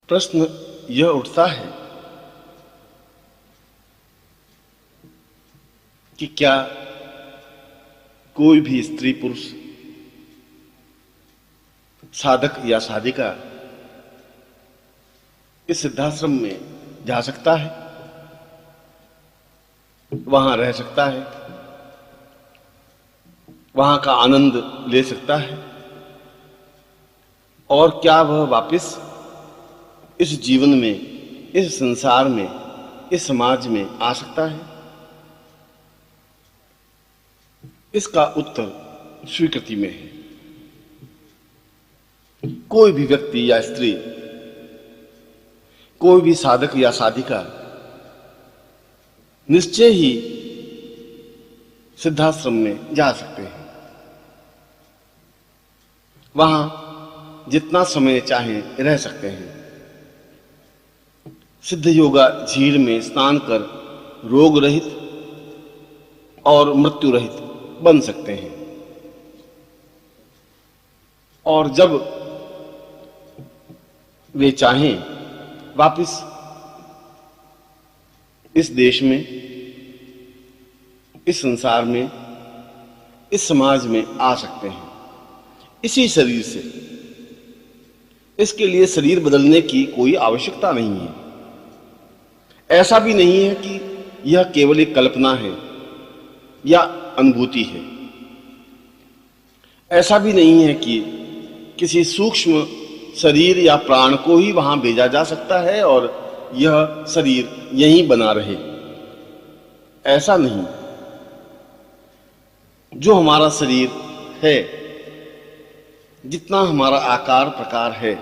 प्रश्न यह उठता है कि क्या कोई भी स्त्री पुरुष, साधक या साधिका इस सिद्धाश्रम में जा सकता है, वहां रह सकता है, वहां का आनंद ले सकता है, और क्या वह वापस इस जीवन में, इस संसार में, इस समाज में आ सकता है? इसका उत्तर स्वीकृति में है। कोई भी व्यक्ति या स्त्री, कोई भी साधक या साधिका निश्चय ही सिद्धाश्रम में जा सकते हैं। वहां जितना समय चाहें रह सकते हैं। सिद्ध योगा झील में स्नान कर रोग रहित और मृत्यु रहित बन सकते हैं। और जब वे चाहें वापस इस देश में, इस संसार में, इस समाज में आ सकते हैं इसी शरीर से। इसके लिए शरीर बदलने की कोई आवश्यकता नहीं है। ऐसा भी नहीं है कि यह केवल एक कल्पना है या अनुभूति है। ऐसा भी नहीं है कि किसी सूक्ष्म शरीर या प्राण को ही वहां भेजा जा सकता है और यह शरीर यहीं बना रहे। ऐसा नहीं। जो हमारा शरीर है, जितना हमारा आकार प्रकार है,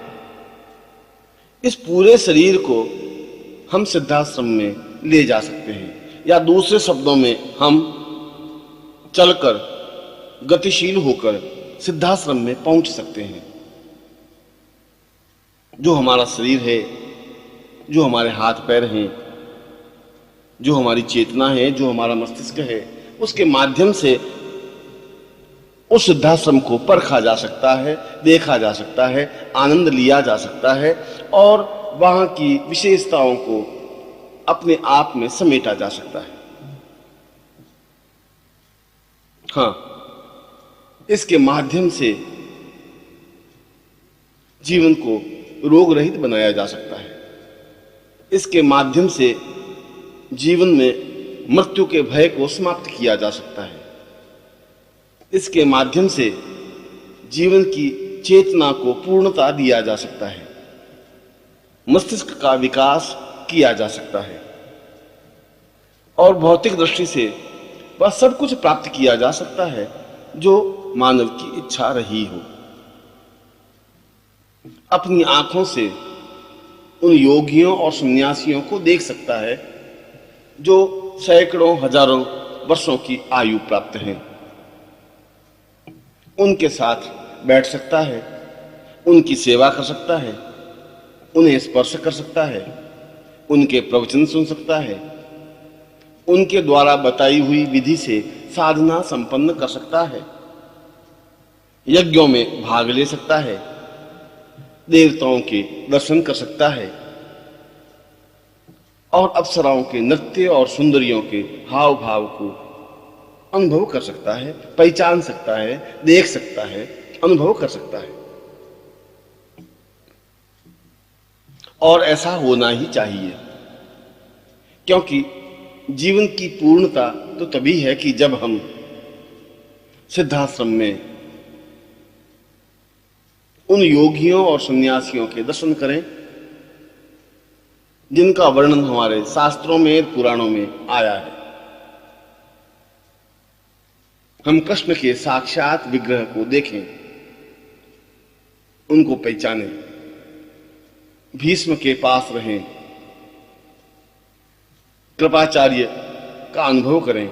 इस पूरे शरीर को हम सिद्धाश्रम में ले जा सकते हैं, या दूसरे शब्दों में हम चलकर, गतिशील होकर सिद्धाश्रम में पहुंच सकते हैं। जो हमारा शरीर है, जो हमारे हाथ पैर हैं, जो हमारी चेतना है, जो हमारा मस्तिष्क है, उसके माध्यम से उस सिद्धाश्रम को परखा जा सकता है, देखा जा सकता है, आनंद लिया जा सकता है और वहां की विशेषताओं को अपने आप में समेटा जा सकता है। हाँ, इसके माध्यम से जीवन को रोग रहित बनाया जा सकता है। इसके माध्यम से जीवन में मृत्यु के भय को समाप्त किया जा सकता है। इसके माध्यम से जीवन की चेतना को पूर्णता दिया जा सकता है। मस्तिष्क का विकास किया जा सकता है और भौतिक दृष्टि से वह सब कुछ प्राप्त किया जा सकता है जो मानव की इच्छा रही हो। अपनी आंखों से उन योगियों और सन्यासियों को देख सकता है जो सैकड़ों हजारों वर्षों की आयु प्राप्त हैं। उनके साथ बैठ सकता है, उनकी सेवा कर सकता है, उन्हें स्पर्श कर सकता है, उनके प्रवचन सुन सकता है, उनके द्वारा बताई हुई विधि से साधना संपन्न कर सकता है, यज्ञों में भाग ले सकता है, देवताओं के दर्शन कर सकता है और अप्सराओं के नृत्य और सुंदरियों के हाव भाव को अनुभव कर सकता है, पहचान सकता है, देख सकता है, अनुभव कर सकता है। और ऐसा होना ही चाहिए, क्योंकि जीवन की पूर्णता तो तभी है कि जब हम सिद्धाश्रम में उन योगियों और सन्यासियों के दर्शन करें जिनका वर्णन हमारे शास्त्रों में, पुराणों में आया है। हम कृष्ण के साक्षात विग्रह को देखें, उनको पहचानें, भीष्म के पास रहें, कृपाचार्य का अनुभव करें,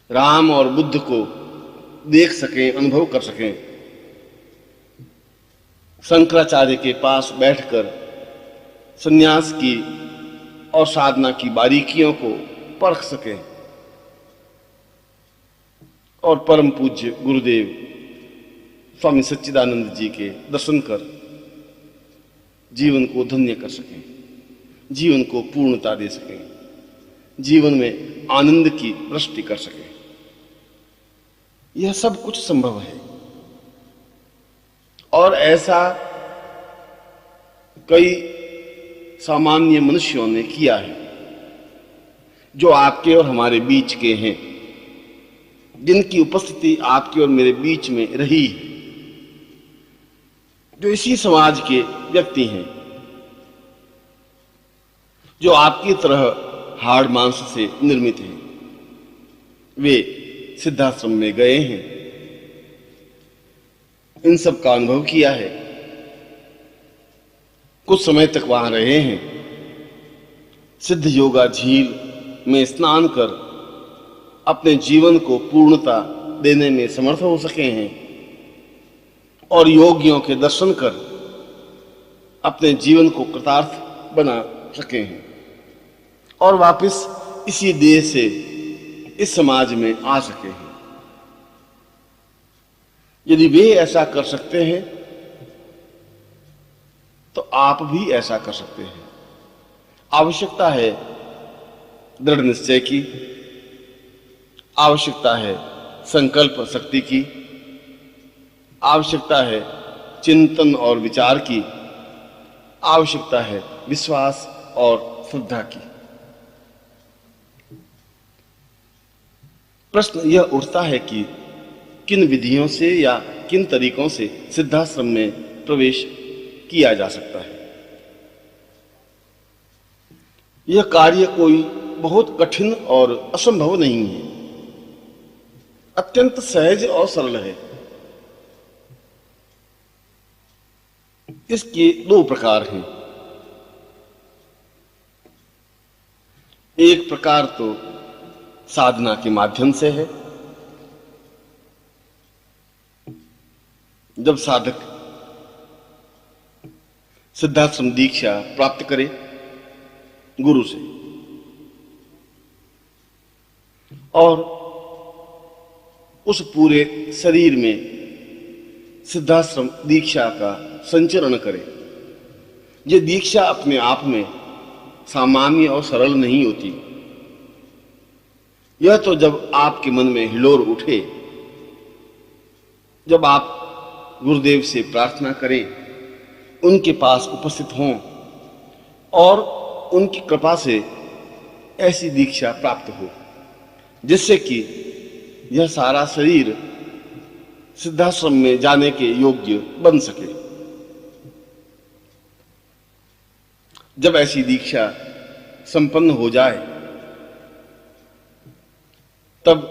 राम और बुद्ध को देख सकें, अनुभव कर सकें, शंकराचार्य के पास बैठकर सन्यास की और साधना की बारीकियों को परख सकें और परम पूज्य गुरुदेव स्वामी सच्चिदानंद जी के दर्शन कर जीवन को धन्य कर सकें, जीवन को पूर्णता दे सकें, जीवन में आनंद की वृष्टि कर सकें। यह सब कुछ संभव है और ऐसा कई सामान्य मनुष्यों ने किया है जो आपके और हमारे बीच के हैं, जिनकी उपस्थिति आपके और मेरे बीच में रही है, जो इसी समाज के व्यक्ति हैं, जो आपकी तरह हाड़ मांस से निर्मित हैं। वे सिद्धाश्रम में गए हैं, इन सब का अनुभव किया है, कुछ समय तक वहां रहे हैं, सिद्ध योगा झील में स्नान कर अपने जीवन को पूर्णता देने में समर्थ हो सके हैं और योगियों के दर्शन कर अपने जीवन को कृतार्थ बना सके हैं और वापस इसी देह से इस समाज में आ सके हैं। यदि वे ऐसा कर सकते हैं तो आप भी ऐसा कर सकते हैं। आवश्यकता है दृढ़ निश्चय की, आवश्यकता है संकल्प शक्ति की, आवश्यकता है चिंतन और विचार की, आवश्यकता है विश्वास और श्रद्धा की। प्रश्न यह उठता है कि किन विधियों से या किन तरीकों से सिद्धाश्रम में प्रवेश किया जा सकता है। यह कार्य कोई बहुत कठिन और असंभव नहीं है, अत्यंत सहज और सरल है। इसके दो प्रकार हैं। एक प्रकार तो साधना के माध्यम से है। जब साधक सिद्धाश्रम दीक्षा प्राप्त करे गुरु से और उस पूरे शरीर में सिद्धाश्रम दीक्षा का संचरण करे। ये दीक्षा अपने आप में सामान्य और सरल नहीं होती। यह तो जब आपके मन में हिलोर उठे, जब आप गुरुदेव से प्रार्थना करें, उनके पास उपस्थित हों और उनकी कृपा से ऐसी दीक्षा प्राप्त हो जिससे कि यह सारा शरीर सिद्धाश्रम में जाने के योग्य बन सके। जब ऐसी दीक्षा संपन्न हो जाए तब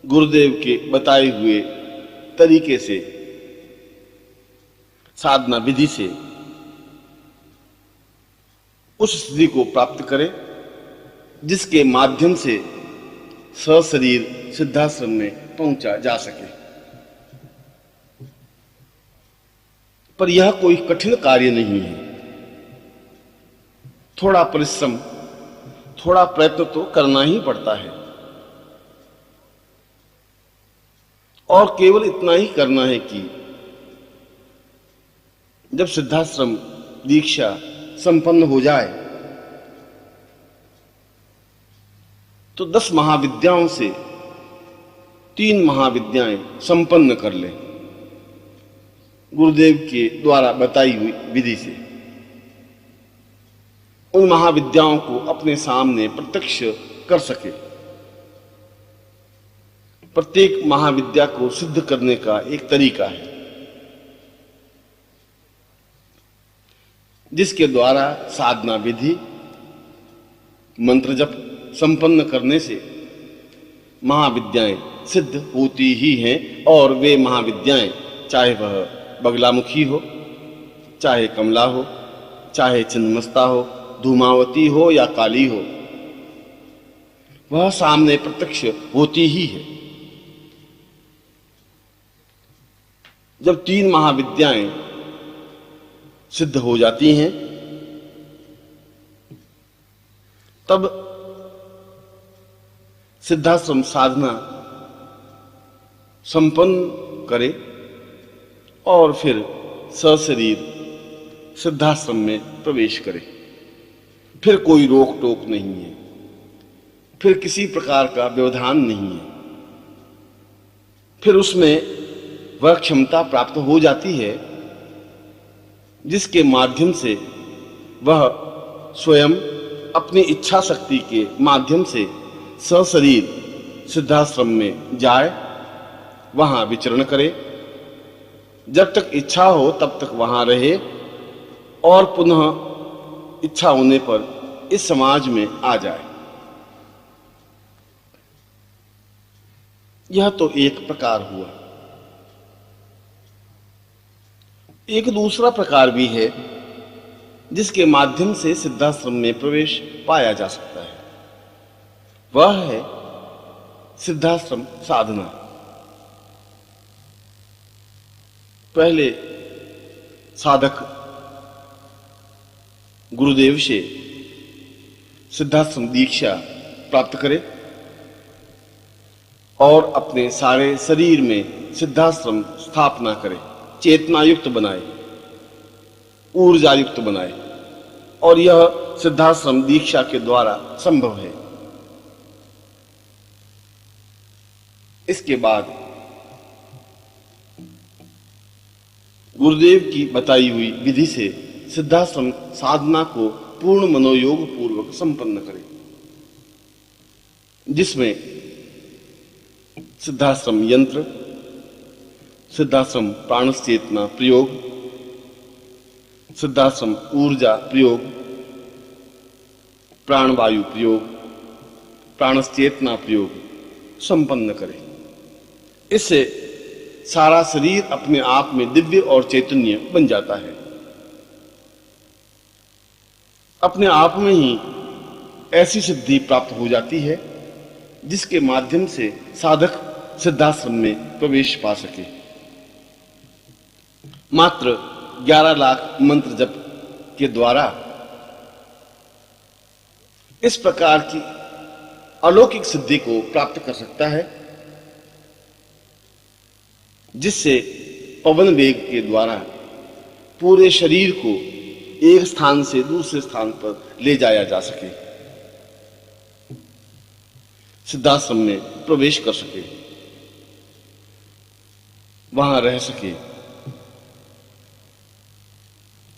गुरुदेव के बताए हुए तरीके से साधना विधि से उस स्थिति को प्राप्त करें जिसके माध्यम से सशरीर सिद्धाश्रम में पहुंचा जा सके। पर यह कोई कठिन कार्य नहीं है। थोड़ा परिश्रम, थोड़ा प्रयत्न तो करना ही पड़ता है और केवल इतना ही करना है कि जब सिद्धाश्रम दीक्षा संपन्न हो जाए तो 10 महाविद्याओं से 3 महाविद्याएं संपन्न कर ले गुरुदेव के द्वारा बताई हुई विधि से। उन महाविद्याओं को अपने सामने प्रत्यक्ष कर सके। प्रत्येक महाविद्या को सिद्ध करने का एक तरीका है जिसके द्वारा साधना विधि मंत्र जप संपन्न करने से महाविद्याएं सिद्ध होती ही हैं। और वे महाविद्याएं चाहे वह बगलामुखी हो, चाहे कमला हो, चाहे छिन्नमस्ता हो, धूमावती हो या काली हो, वह सामने प्रत्यक्ष होती ही है। जब 3 महाविद्याएं सिद्ध हो जाती हैं तब सिद्धाश्रम साधना संपन्न करे और फिर सशरीर सिद्धाश्रम में प्रवेश करे। फिर कोई रोक टोक नहीं है, फिर किसी प्रकार का व्यवधान नहीं है। फिर उसमें वह क्षमता प्राप्त हो जाती है जिसके माध्यम से वह स्वयं अपनी इच्छा शक्ति के माध्यम से सशरीर सिद्धाश्रम में जाए, वहां विचरण करे, जब तक इच्छा हो तब तक वहां रहे और पुनः इच्छा होने पर इस समाज में आ जाए। यह तो एक प्रकार हुआ। एक दूसरा प्रकार भी है जिसके माध्यम से सिद्धाश्रम में प्रवेश पाया जा सकता है, वह है सिद्धाश्रम साधना। पहले साधक गुरुदेव से सिद्धाश्रम दीक्षा प्राप्त करे और अपने सारे शरीर में सिद्धाश्रम स्थापना करे, चेतना युक्त बनाए, ऊर्जा युक्त बनाए, और यह सिद्धाश्रम दीक्षा के द्वारा संभव है। इसके बाद गुरुदेव की बताई हुई विधि से सिद्धाश्रम साधना को पूर्ण मनोयोग पूर्वक संपन्न करें, जिसमें सिद्धाश्रम यंत्र, सिद्धाश्रम प्राण चेतना प्रयोग, सिद्धाश्रम ऊर्जा प्रयोग, प्राणवायु प्रयोग, प्राण चेतना प्रयोग संपन्न करें। इससे सारा शरीर अपने आप में दिव्य और चैतन्य बन जाता है। अपने आप में ही ऐसी सिद्धि प्राप्त हो जाती है जिसके माध्यम से साधक सिद्धाश्रम में प्रवेश पा सके। मात्र 11 लाख मंत्र जप के द्वारा इस प्रकार की अलौकिक सिद्धि को प्राप्त कर सकता है, जिससे पवन वेग के द्वारा पूरे शरीर को एक स्थान से दूसरे स्थान पर ले जाया जा सके, सिद्धाश्रम में प्रवेश कर सके, वहां रह सके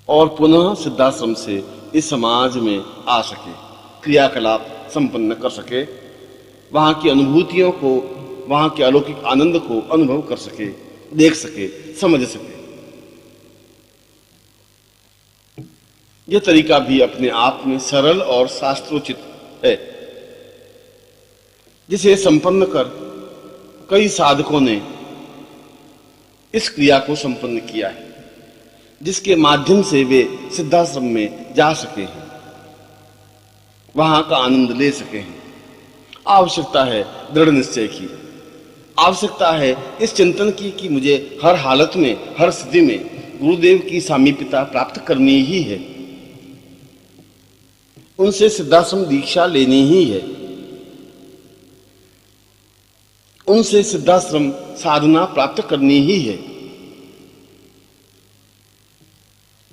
और पुनः सिद्धाश्रम से इस समाज में आ सके, क्रियाकलाप संपन्न कर सके, वहां की अनुभूतियों को, वहां के अलौकिक आनंद को अनुभव कर सके, देख सके, समझ सके। यह तरीका भी अपने आप में सरल और शास्त्रोचित है, जिसे संपन्न कर कई साधकों ने इस क्रिया को संपन्न किया है, जिसके माध्यम से वे सिद्धाश्रम में जा सके हैं, वहां का आनंद ले सके हैं। आवश्यकता है दृढ़ निश्चय की, आवश्यकता है इस चिंतन की कि मुझे हर हालत में, हर स्थिति में गुरुदेव की सामीप्यता प्राप्त करनी ही है, उनसे सिद्धाश्रम दीक्षा लेनी ही है, उनसे सिद्धाश्रम साधना प्राप्त करनी ही है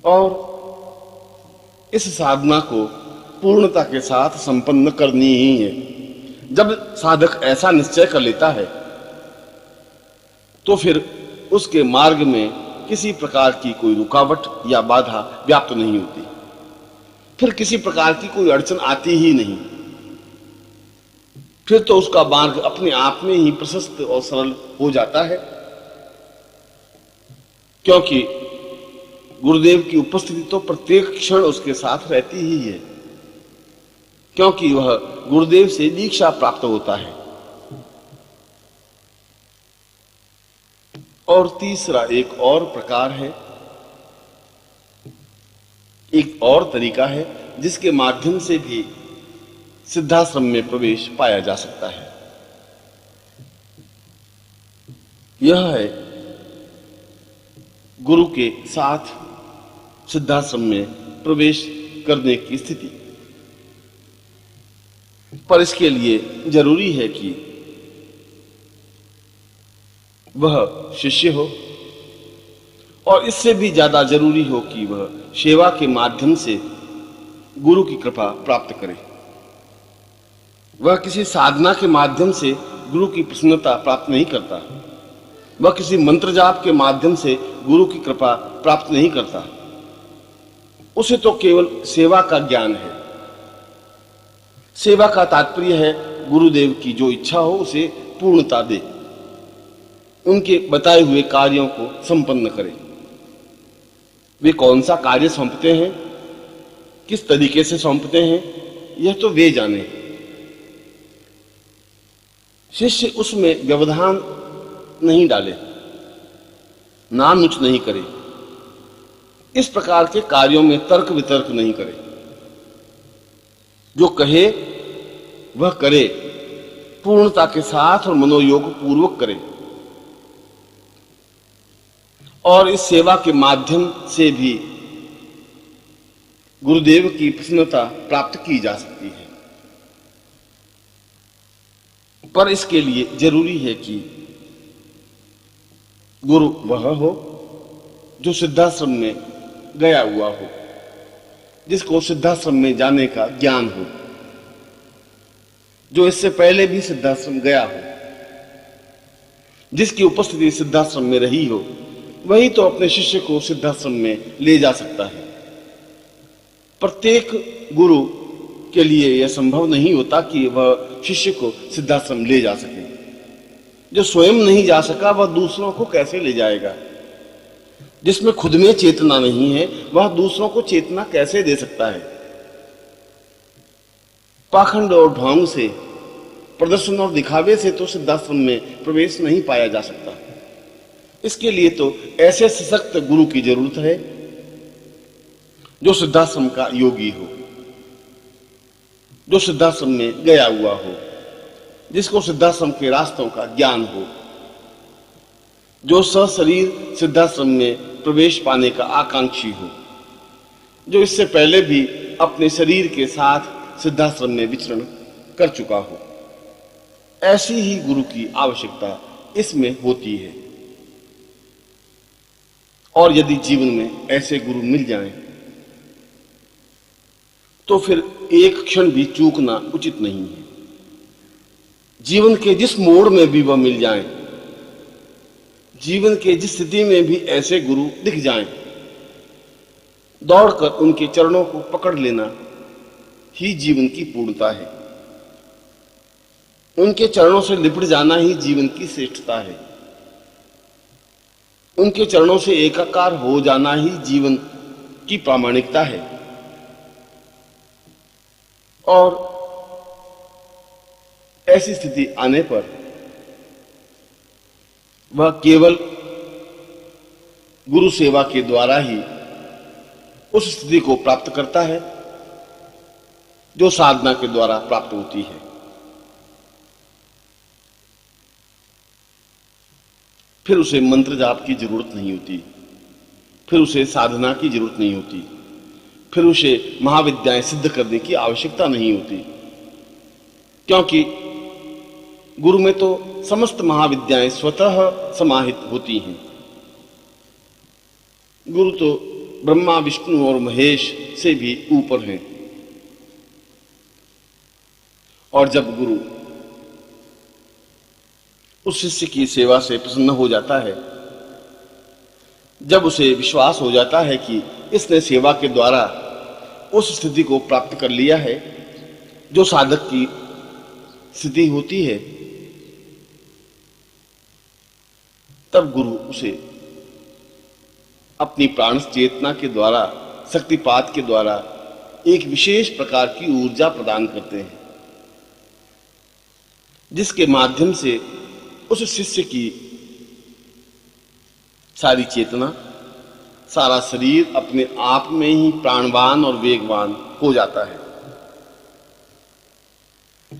और इस साधना को पूर्णता के साथ संपन्न करनी ही है। जब साधक ऐसा निश्चय कर लेता है तो फिर उसके मार्ग में किसी प्रकार की कोई रुकावट या बाधा व्याप्त नहीं होती, फिर किसी प्रकार की कोई अड़चन आती ही नहीं। फिर तो उसका मार्ग अपने आप में ही प्रशस्त और सरल हो जाता है, क्योंकि गुरुदेव की उपस्थिति तो प्रत्येक क्षण उसके साथ रहती ही है, क्योंकि वह गुरुदेव से दीक्षा प्राप्त होता है। और तीसरा एक और प्रकार है, एक और तरीका है जिसके माध्यम से भी सिद्धाश्रम में प्रवेश पाया जा सकता है। यह है गुरु के साथ सिद्धाश्रम में प्रवेश करने की स्थिति। पर इसके लिए जरूरी है कि वह शिष्य हो और इससे भी ज्यादा जरूरी हो कि वह सेवा के माध्यम से गुरु की कृपा प्राप्त करे। वह किसी साधना के माध्यम से गुरु की प्रसन्नता प्राप्त नहीं करता। वह किसी मंत्र जाप के माध्यम से गुरु की कृपा प्राप्त नहीं करता। उसे तो केवल सेवा का ज्ञान है। सेवा का तात्पर्य है गुरुदेव की जो इच्छा हो उसे पूर्णता दे, उनके बताए हुए कार्यों को संपन्न करे। वे कौन सा कार्य सौंपते हैं, किस तरीके से सौंपते हैं, यह तो वे जाने। शिष्य उसमें व्यवधान नहीं डाले, नानुच नहीं करे, इस प्रकार के कार्यों में तर्क वितर्क नहीं करे। जो कहे वह करे, पूर्णता के साथ और मनोयोग पूर्वक करे। और इस सेवा के माध्यम से भी गुरुदेव की प्रसन्नता प्राप्त की जा सकती है। पर इसके लिए जरूरी है कि गुरु वह हो जो सिद्धाश्रम में गया हुआ हो, जिसको सिद्धाश्रम में जाने का ज्ञान हो, जो इससे पहले भी सिद्धाश्रम गया हो, जिसकी उपस्थिति सिद्धाश्रम में रही हो। वही तो अपने शिष्य को सिद्धाश्रम में ले जा सकता है। प्रत्येक गुरु के लिए यह संभव नहीं होता कि वह शिष्य को सिद्धाश्रम ले जा सके। जो स्वयं नहीं जा सका वह दूसरों को कैसे ले जाएगा? जिसमें खुद में चेतना नहीं है वह दूसरों को चेतना कैसे दे सकता है? पाखंड और ढोंग से, प्रदर्शन और दिखावे से तो सिद्धाश्रम में प्रवेश नहीं पाया जा सकता। इसके लिए तो ऐसे सशक्त गुरु की जरूरत है जो सिद्धाश्रम का योगी हो, जो सिद्धाश्रम में गया हुआ हो, जिसको सिद्धाश्रम के रास्तों का ज्ञान हो, जो सशरीर सिद्धाश्रम में प्रवेश पाने का आकांक्षी हो, जो इससे पहले भी अपने शरीर के साथ सिद्धाश्रम में विचरण कर चुका हो। ऐसी ही गुरु की आवश्यकता इसमें होती है। और यदि जीवन में ऐसे गुरु मिल जाएं, तो फिर एक क्षण भी चूकना उचित नहीं है। जीवन के जिस मोड़ में भी वह मिल जाएं, जीवन के जिस स्थिति में भी ऐसे गुरु दिख जाएं, दौड़कर उनके चरणों को पकड़ लेना ही जीवन की पूर्णता है। उनके चरणों से लिपट जाना ही जीवन की श्रेष्ठता है। उनके चरणों से एकाकार हो जाना ही जीवन की प्रामाणिकता है। और ऐसी स्थिति आने पर वह केवल गुरु सेवा के द्वारा ही उस स्थिति को प्राप्त करता है जो साधना के द्वारा प्राप्त होती है। फिर उसे मंत्र जाप की जरूरत नहीं होती, फिर उसे साधना की जरूरत नहीं होती, फिर उसे महाविद्याएं सिद्ध करने की आवश्यकता नहीं होती, क्योंकि गुरु में तो समस्त महाविद्याएं स्वतः समाहित होती हैं। गुरु तो ब्रह्मा, विष्णु और महेश से भी ऊपर हैं। और जब गुरु उस शिष्य की सेवा से प्रसन्न हो जाता है, जब उसे विश्वास हो जाता है कि इसने सेवा के द्वारा उस स्थिति को प्राप्त कर लिया है जो साधक की स्थिति होती है, तब गुरु उसे अपनी प्राण चेतना के द्वारा, शक्तिपात के द्वारा एक विशेष प्रकार की ऊर्जा प्रदान करते हैं, जिसके माध्यम से उस शिष्य की सारी चेतना, सारा शरीर अपने आप में ही प्राणवान और वेगवान हो जाता है।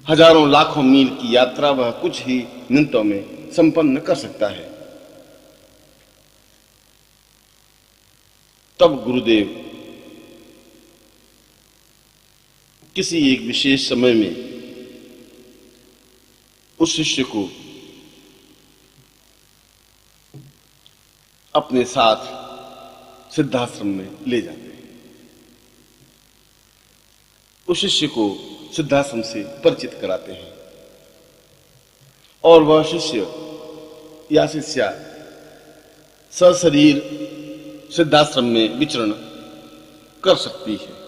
हजारों लाखों मील की यात्रा वह कुछ ही मिनटों में संपन्न कर सकता है। तब गुरुदेव किसी एक विशेष समय में उस शिष्य को अपने साथ सिद्धाश्रम में ले जाते हैं। उस शिष्य को सिद्धाश्रम से परिचित कराते हैं और वह शिष्य या शिष्या सशरीर सिद्धाश्रम में विचरण कर सकती है।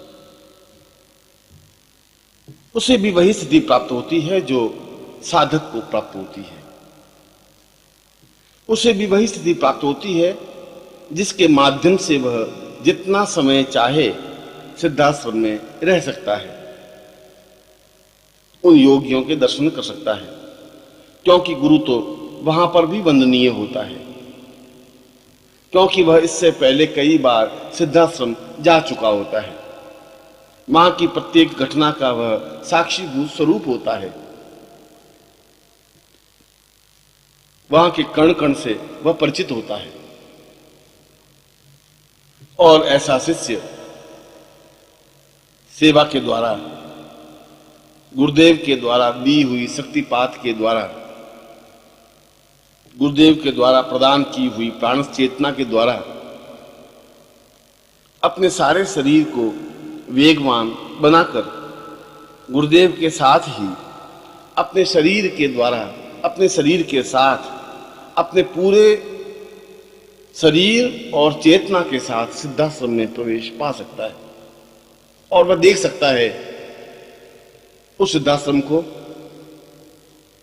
उसे भी वही स्थिति प्राप्त होती है जो साधक को प्राप्त होती है। उसे भी वही स्थिति प्राप्त होती है जिसके माध्यम से वह जितना समय चाहे सिद्धाश्रम में रह सकता है, उन योगियों के दर्शन कर सकता है, क्योंकि गुरु तो वहां पर भी वंदनीय होता है, क्योंकि वह इससे पहले कई बार सिद्धाश्रम जा चुका होता है। वहां की प्रत्येक घटना का वह साक्षीभूत स्वरूप होता है। वहां के कण कण से वह परिचित होता है। और ऐसा शिष्य सेवा के द्वारा, गुरुदेव के द्वारा दी हुई शक्तिपात के द्वारा, गुरुदेव के द्वारा प्रदान की हुई प्राण चेतना के द्वारा अपने सारे शरीर को वेगवान बनाकर गुरुदेव के साथ ही अपने शरीर के द्वारा, अपने शरीर के साथ, अपने पूरे शरीर और चेतना के साथ सिद्धाश्रम में प्रवेश पा सकता है। और वह देख सकता है उस सिद्धाश्रम को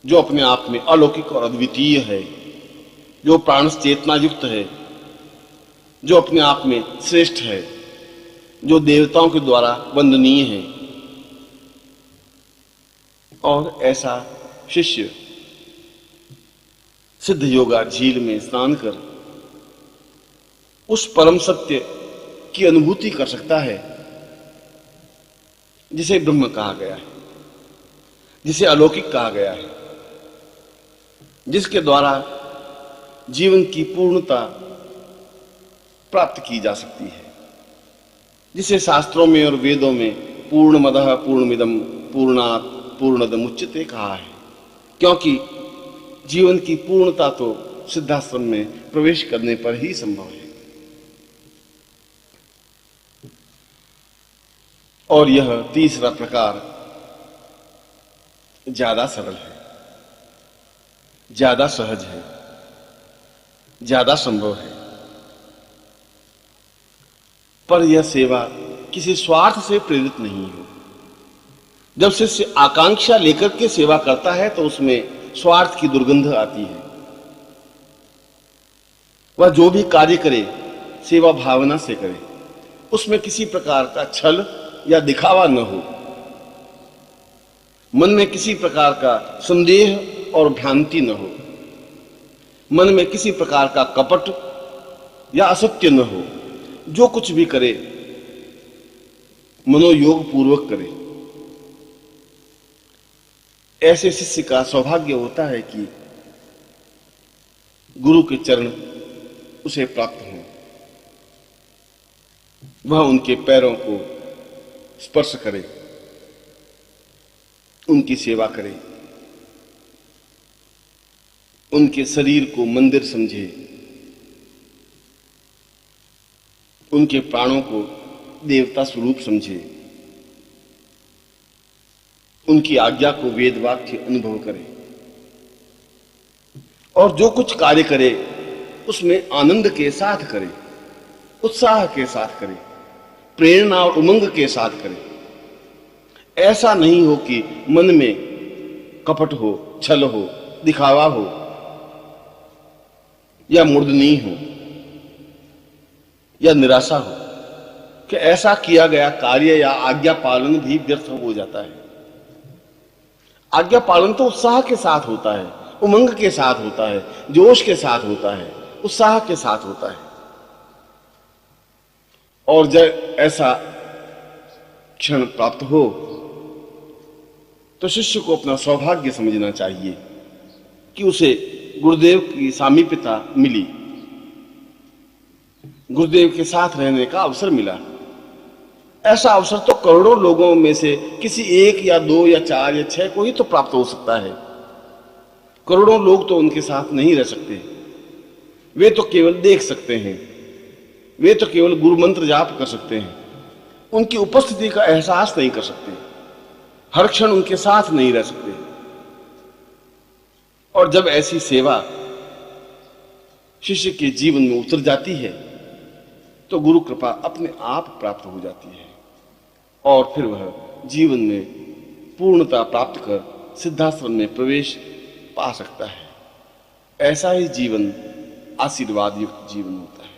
जो अपने आप में अलौकिक और अद्वितीय है, जो प्राण चेतना युक्त है, जो अपने आप में श्रेष्ठ है, जो देवताओं के द्वारा वंदनीय है। और ऐसा शिष्य सिद्ध योगा झील में स्नान कर उस परम सत्य की अनुभूति कर सकता है जिसे ब्रह्म कहा गया है, जिसे अलौकिक कहा गया है, जिसके द्वारा जीवन की पूर्णता प्राप्त की जा सकती है, जिसे शास्त्रों में और वेदों में पूर्णमदः पूर्णमिदं पूर्णात् पूर्णदम उच्यते कहा है। क्योंकि जीवन की पूर्णता तो सिद्धाश्रम में प्रवेश करने पर ही संभव है। और यह तीसरा प्रकार ज्यादा सरल है, ज्यादा सहज है, ज्यादा संभव है। पर यह सेवा किसी स्वार्थ से प्रेरित नहीं है। जब शिष्य आकांक्षा लेकर के सेवा करता है तो उसमें स्वार्थ की दुर्गंध आती है। वह जो भी कार्य करे सेवा भावना से करे, उसमें किसी प्रकार का छल या दिखावा न हो, मन में किसी प्रकार का संदेह और भ्रांति न हो, मन में किसी प्रकार का कपट या असत्य न हो। जो कुछ भी करे मनोयोग पूर्वक करे। ऐसे शिष्य का सौभाग्य होता है कि गुरु के चरण उसे प्राप्त हों, वह उनके पैरों को स्पर्श करे, उनकी सेवा करे, उनके शरीर को मंदिर समझे, उनके प्राणों को देवता स्वरूप समझे, उनकी आज्ञा को वेद वाक्य अनुभव करे और जो कुछ कार्य करे उसमें आनंद के साथ करे, उत्साह के साथ करे, प्रेरणा और उमंग के साथ करे। ऐसा नहीं हो कि मन में कपट हो, छल हो, दिखावा हो या मुर्दनी हो या निराशा हो कि ऐसा किया गया कार्य या आज्ञा पालन भी व्यर्थ हो जाता है। आज्ञा पालन तो उत्साह के साथ होता है, उमंग के साथ होता है, जोश के साथ होता है, उत्साह के साथ होता है। और जब ऐसा क्षण प्राप्त हो तो शिष्य को अपना सौभाग्य समझना चाहिए कि उसे गुरुदेव की सामीप्यता मिली, गुरुदेव के साथ रहने का अवसर मिला। ऐसा अवसर तो करोड़ों लोगों में से किसी एक या दो या चार या छह को ही तो प्राप्त हो सकता है। करोड़ों लोग तो उनके साथ नहीं रह सकते, वे तो केवल देख सकते हैं, वे तो केवल गुरु मंत्र जाप कर सकते हैं, उनकी उपस्थिति का एहसास नहीं कर सकते, हर क्षण उनके साथ नहीं रह सकते। और जब ऐसी सेवा शिष्य के जीवन में उतर जाती है तो गुरु कृपा अपने आप प्राप्त हो जाती है और फिर वह जीवन में पूर्णता प्राप्त कर सिद्धाश्रम में प्रवेश पा सकता है। ऐसा ही जीवन आशीर्वाद युक्त जीवन होता है।